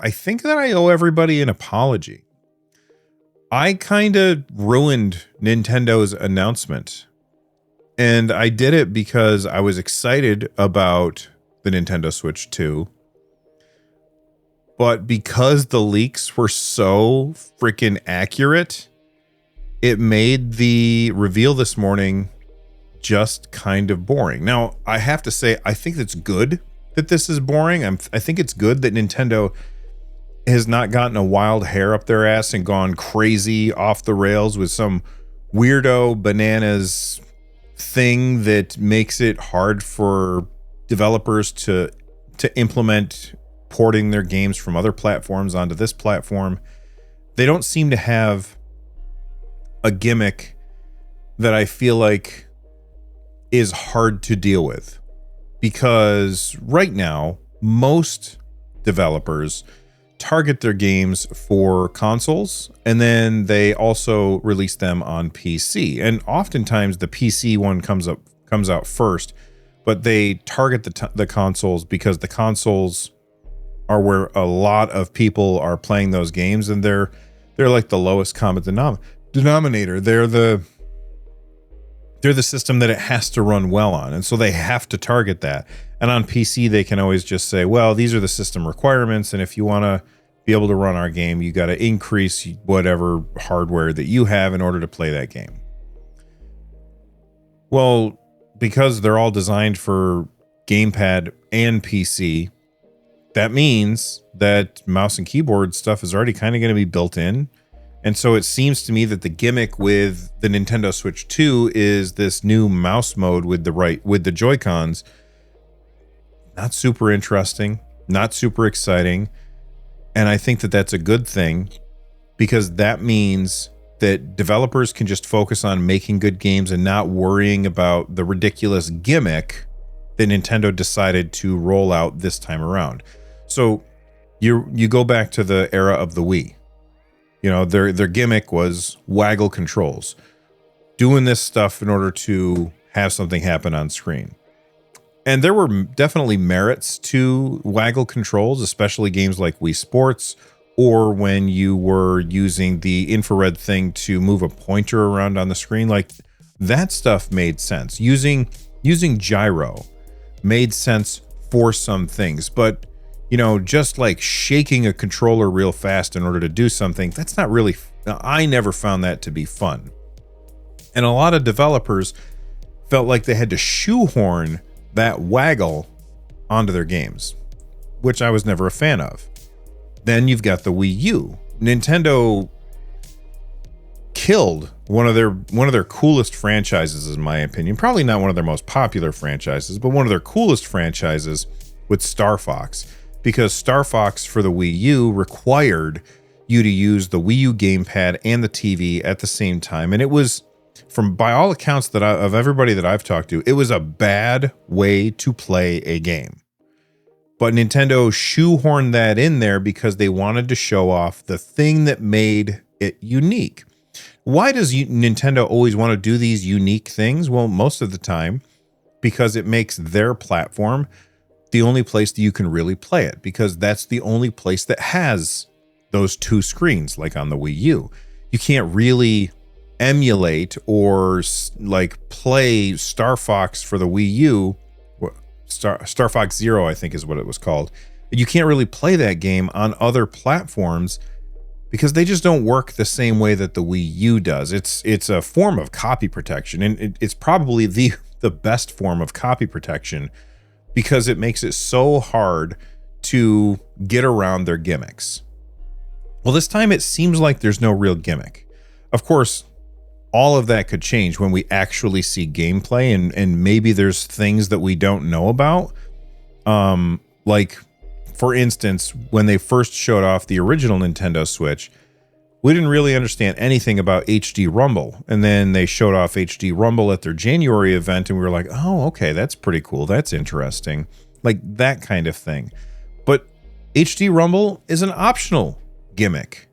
I think that I owe everybody an apology. I kind of ruined Nintendo's announcement. And I did it because I was excited about the Nintendo Switch 2. But because the leaks were so freaking accurate, it made the reveal this morning just kind of boring. Now, I have to say, I think it's good that this is boring. I think it's good that Nintendo has not gotten a wild hair up their ass and gone crazy off the rails with some weirdo bananas thing that makes it hard for developers to implement porting their games from other platforms onto this platform. They don't seem to have a gimmick that I feel like is hard to deal with, because right now most developers target their games for consoles, and then they also release them on PC. And oftentimes the PC one comes out first, but they target the consoles because the consoles are where a lot of people are playing those games, and they're like the lowest common denominator. They're the system that it has to run well on, and so they have to target that. And on PC, they can always just say, well, these are the system requirements, and if you want to be able to run our game, you got to increase whatever hardware that you have in order to play that game. Well, because they're all designed for gamepad and PC, that means that mouse and keyboard stuff is already kind of going to be built in. And so it seems to me that the gimmick with the Nintendo Switch 2 is this new mouse mode with the Joy-Cons. Not super interesting, not super exciting. And I think that that's a good thing, because that means that developers can just focus on making good games and not worrying about the ridiculous gimmick that Nintendo decided to roll out this time around. So you go back to the era of the Wii. You know, their gimmick was waggle controls, doing this stuff in order to have something happen on screen. And there were definitely merits to waggle controls, especially games like Wii Sports, or when you were using the infrared thing to move a pointer around on the screen. Like, that stuff made sense. Using gyro made sense for some things, but you know, just like shaking a controller real fast in order to do something, that's not really, I never found that to be fun. And a lot of developers felt like they had to shoehorn that waggle onto their games, which I was never a fan of. Then you've got the Wii U. Nintendo killed one of their coolest franchises, in my opinion. Probably not one of their most popular franchises, but one of their coolest franchises with Star Fox. Because Star Fox for the Wii U required you to use the Wii U gamepad and the TV at the same time. And it was, by all accounts of everybody that I've talked to, it was a bad way to play a game. But Nintendo shoehorned that in there because they wanted to show off the thing that made it unique. Why does Nintendo always want to do these unique things? Well, most of the time, because it makes their platform the only place that you can really play it, because that's the only place that has those two screens, like on the Wii U. You can't really emulate or like play Star Fox for the Wii U. Star Fox Zero, I think is what it was called. You can't really play that game on other platforms because they just don't work the same way that the Wii U does. It's a form of copy protection, and it's probably the best form of copy protection, because it makes it so hard to get around their gimmicks. Well, this time it seems like there's no real gimmick. Of course, all of that could change when we actually see gameplay, and maybe there's things that we don't know about. Like, for instance, when they first showed off the original Nintendo Switch, we didn't really understand anything about HD Rumble. And then they showed off HD Rumble at their January event, and we were like, oh, okay, that's pretty cool. That's interesting. Like, that kind of thing. But HD Rumble is an optional gimmick.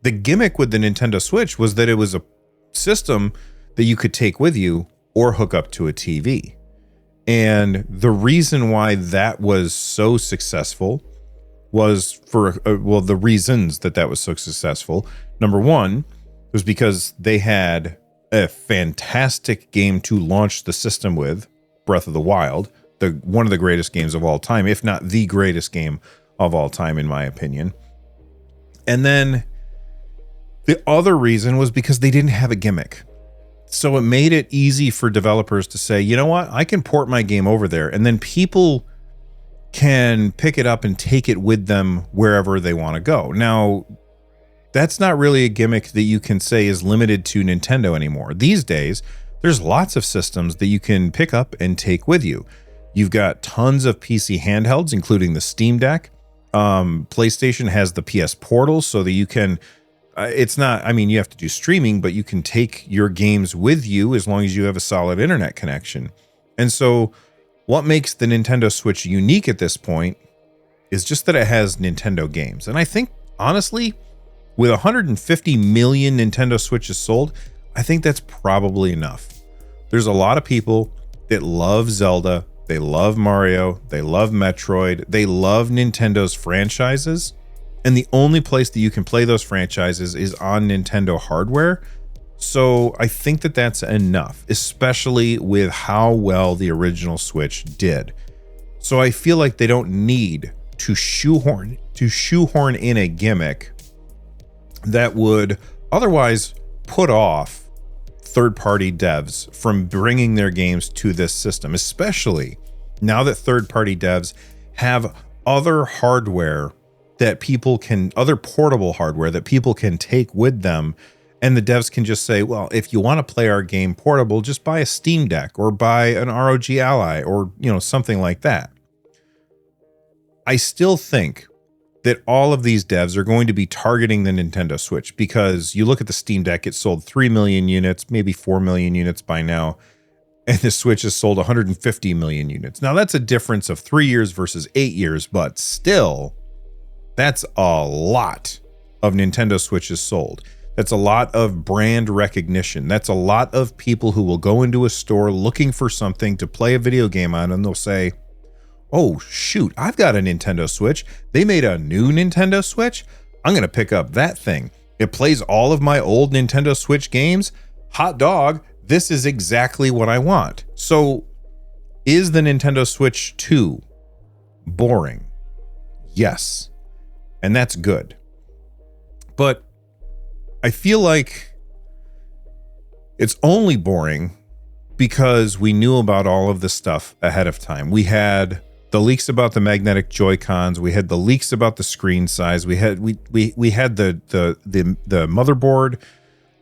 The gimmick with the Nintendo Switch was that it was a system that you could take with you or hook up to a TV. And the reason why that was so successful was for, well, the reasons that that was so successful. Number one was because they had a fantastic game to launch the system with, Breath of the Wild, one of the greatest games of all time, if not the greatest game of all time, in my opinion. And then the other reason was because they didn't have a gimmick. So it made it easy for developers to say, you know what, I can port my game over there, and then people can pick it up and take it with them wherever they want to go. Now, that's not really a gimmick that you can say is limited to Nintendo anymore. These days, there's lots of systems that you can pick up and take with you. You've got tons of PC handhelds, including the Steam Deck. PlayStation has the PS Portal so that you can, it's not, I mean, you have to do streaming, but you can take your games with you as long as you have a solid internet connection. And so what makes the Nintendo Switch unique at this point is just that it has Nintendo games. And I think, honestly, with 150 million Nintendo Switches sold, I think that's probably enough. There's a lot of people that love Zelda, they love Mario, they love Metroid, they love Nintendo's franchises, and the only place that you can play those franchises is on Nintendo hardware. So I think that that's enough, especially with how well the original Switch did. So I feel like they don't need to shoehorn in a gimmick that would otherwise put off third-party devs from bringing their games to this system, especially now that third-party devs have other hardware that people can, other portable hardware that people can take with them. And the devs can just say, well, if you want to play our game portable, just buy a Steam Deck or buy an ROG Ally or, you know, something like that. I still think that all of these devs are going to be targeting the Nintendo Switch because you look at the Steam Deck, it sold 3 million units, maybe 4 million units by now. And the Switch has sold 150 million units. Now that's a difference of 3 years versus 8 years, but still, that's a lot of Nintendo Switches sold. That's a lot of brand recognition. That's a lot of people who will go into a store looking for something to play a video game on, and they'll say, oh, shoot, I've got a Nintendo Switch. They made a new Nintendo Switch. I'm going to pick up that thing. It plays all of my old Nintendo Switch games. Hot dog, this is exactly what I want. So is the Nintendo Switch 2 boring? Yes. And that's good. But I feel like it's only boring because we knew about all of this stuff ahead of time. We had the leaks about the magnetic Joy-Cons. We had the leaks about the screen size. We had the motherboard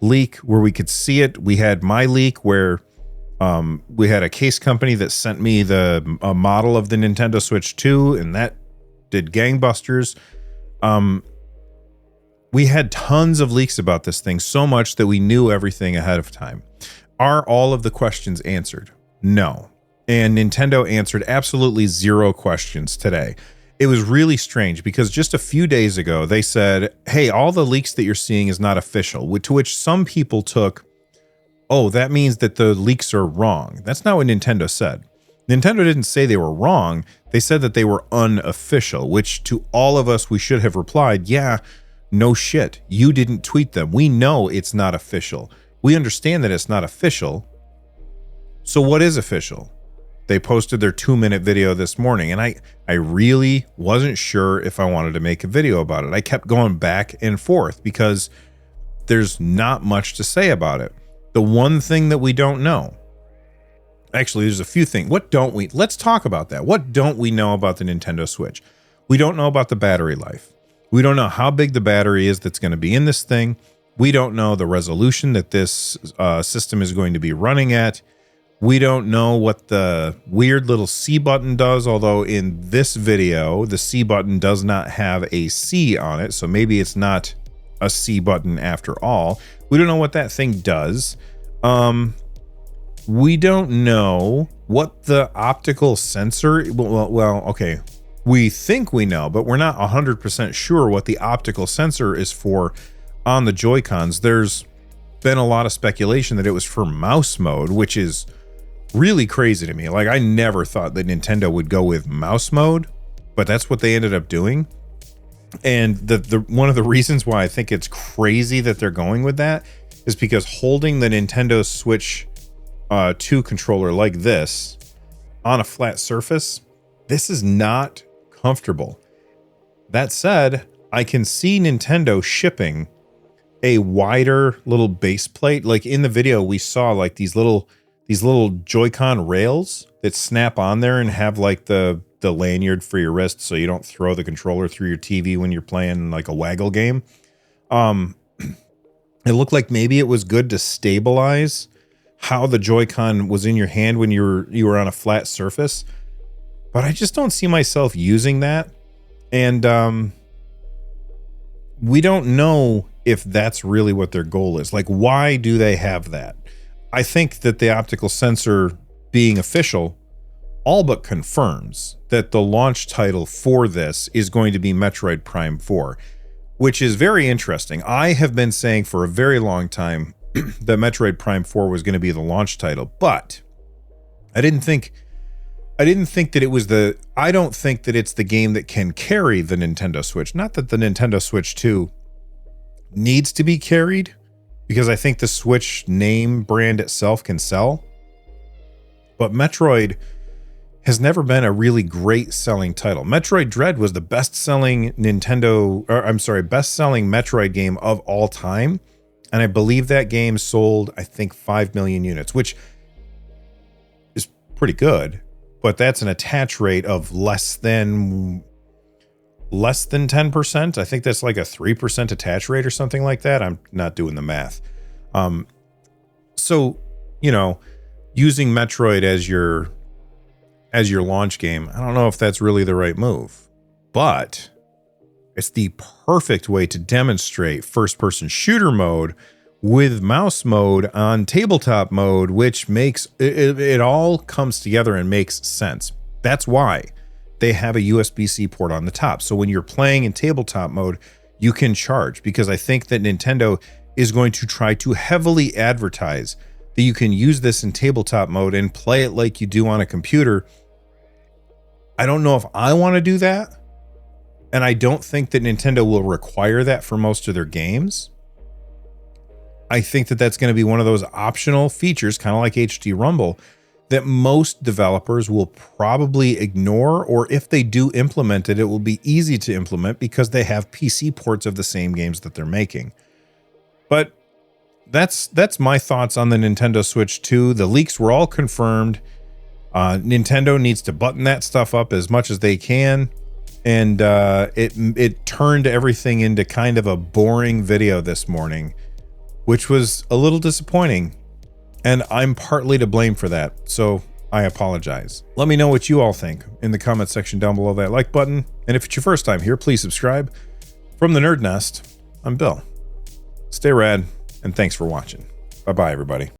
leak where we could see it. We had my leak where we had a case company that sent me a model of the Nintendo Switch 2, and that did gangbusters. We had tons of leaks about this thing, so much that we knew everything ahead of time. Are all of the questions answered? No. And Nintendo answered absolutely 0 questions today. It was really strange because just a few days ago, they said, hey, all the leaks that you're seeing is not official, to which some people took, oh, that means that the leaks are wrong. That's not what Nintendo said. Nintendo didn't say they were wrong. They said that they were unofficial, which to all of us, we should have replied, yeah, no shit. You didn't tweet them. We know it's not official. We understand that it's not official. So what is official? They posted their 2-minute video this morning, and I really wasn't sure if I wanted to make a video about it. I kept going back and forth because there's not much to say about it. The one thing that we don't know, actually, there's a few things. Let's talk about that. What don't we know about the Nintendo Switch? We don't know about the battery life. We don't know how big the battery is that's going to be in this thing. We don't know the resolution that this system is going to be running at. We don't know what the weird little C button does, although in this video, the C button does not have a C on it, so maybe it's not a C button after all. We don't know what that thing does. We don't know what the optical sensor... Well, okay. We think we know, but we're not 100% sure what the optical sensor is for on the Joy-Cons. There's been a lot of speculation that it was for mouse mode, which is really crazy to me. Like, I never thought that Nintendo would go with mouse mode, but that's what they ended up doing. And the one of the reasons why I think it's crazy that they're going with that is because holding the Nintendo Switch 2 controller like this on a flat surface, this is not comfortable. That said, I can see Nintendo shipping a wider little base plate. Like in the video, we saw like these little Joy-Con rails that snap on there and have like the lanyard for your wrist so you don't throw the controller through your TV when you're playing like a waggle game. It looked like maybe it was good to stabilize how the Joy-Con was in your hand when you were on a flat surface, but I just don't see myself using that. And we don't know if that's really what their goal is. Like, why do they have that? I think that the optical sensor being official all but confirms that the launch title for this is going to be Metroid Prime 4, which is very interesting. I have been saying for a very long time that Metroid Prime 4 was going to be the launch title, but I didn't think that it was I don't think that it's the game that can carry the Nintendo Switch. Not that the Nintendo Switch 2 needs to be carried, because I think the Switch name brand itself can sell. But Metroid has never been a really great selling title. Metroid Dread was the best-selling best-selling Metroid game of all time. And I believe that game sold, I think, 5 million units, which is pretty good. But that's an attach rate of less than 10%. I think that's like a 3% attach rate or something like that. I'm not doing the math. So, you know, using Metroid as your launch game, I don't know if that's really the right move, but it's the perfect way to demonstrate first-person shooter mode with mouse mode on tabletop mode, which makes it all comes together and makes sense. That's why they have a USB-C port on the top. So when you're playing in tabletop mode, you can charge, because I think that Nintendo is going to try to heavily advertise that you can use this in tabletop mode and play it like you do on a computer. I don't know if I want to do that. And I don't think that Nintendo will require that for most of their games. I think that that's going to be one of those optional features, kind of like HD Rumble, that most developers will probably ignore, or if they do implement it, it will be easy to implement because they have PC ports of the same games that they're making. But that's my thoughts on the Nintendo Switch 2. The leaks were all confirmed. Nintendo needs to button that stuff up as much as they can. And it turned everything into kind of a boring video this morning, which was a little disappointing. And I'm partly to blame for that, so I apologize. Let me know what you all think in the comment section down below that like button. And if it's your first time here, please subscribe. From the Nerd Nest, I'm Bill. Stay rad, and thanks for watching. Bye-bye, everybody.